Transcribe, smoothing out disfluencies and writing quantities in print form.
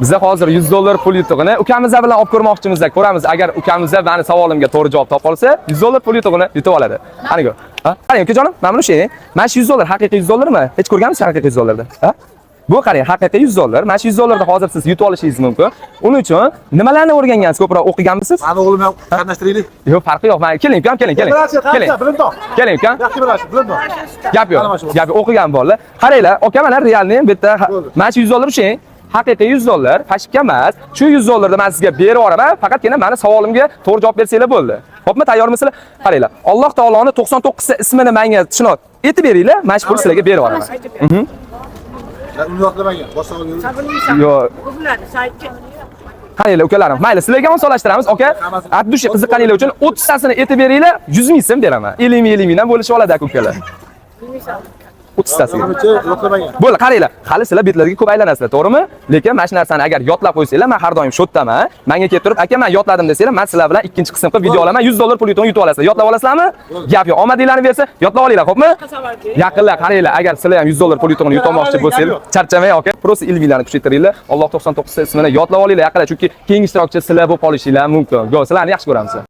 Bizda hozir 100 dollar pul yutug'ini ukamizlar bilan olib ko'rmoqchimiz. Ko'ramiz, agar ukamizlar meni savolimga to'g'ri javob topa olsa, 100 dollar pul yutug'ini yutib oladi. Qani go. Ha? Qarang ukajonim, mana buni o'shing. Mana shu 100 dollar haqiqiy 100 dollarmi? Hech ko'rganmisiz haqiqiy 100 dollarni? Ha? Bu qarang, haqiqiy 100 dollar. Mana shu 100 dollarda hozir siz yutib olishingiz mumkin. Uning uchun nimalarni o'rgangansiz? Ko'proq o'qiganmisiz? Mani o'g'lim ham qatnashtiraylik. Yo'q, farqi yo'q. Mana keling ukam, keling. Keling. Bilimdoq. Keling ukam. Yaxshi bilasiz, bilimdoq. Gap yo'q. Gap yo'q, o'qigan bolalar. Qaranglar, aka mana realni bitta mana shu 100 dollar o'shing. Haqiqiy 100 dollar, pashka emas. Shu 100 dollarni men sizga berib yuboraman. Faqatgina meni savolimga to'g'ri javob bersanglar bo'ldi. Xo'pmi, tayyormisizlar? Qaranglar. Alloh taoloning 99 ta ismini menga tushunib aytib beringlar, mana shu pul sizlarga berib yuboraman. Uni yoqlamagan. Boshqa o'g'lim. Yo'q. Qaranglar ukalarim, mayli, sizlarga osonlashtiramiz. Aka, atdushi qiziqqaninglar uchun 30 tasini aytib beringlar, 100 ming so'm beraman. 50 mingdan bo'lishib oladi ukalar. 30 tasiga. Yoqlamagan. Bo'ldi, qaranglar. Hali sizlar betlarga ko'p aylanasizlar, to'g'rimi? Lekin mana shu narsani agar yodlab qo'ysanglar, men har doim shotdaman. Menga kelib turib, aka, men yodladim desanglar, men sizlar bilan ikkinchi qism qilib video olaman. 100 dollar pul yutib olasizlar. Yodlab olasizlarmi? Gap yo'q. Omadinglarni bersa, yodlab olinglar, xo'pmi? Yaqinlar, qaranglar, agar sizlar ham 100 dollar pul yutib olmoqchi bo'lsangiz, charchamang, aka. Prosta ilminglarni kuchaytiringlar. Alloh 99 ta ismini yodlab olinglar, yaqinlar, chunki keyingi ishtirokchi sizlar bo'lib qolishinglar mumkin. Go, sizlarni yaxshi ko'ramiz.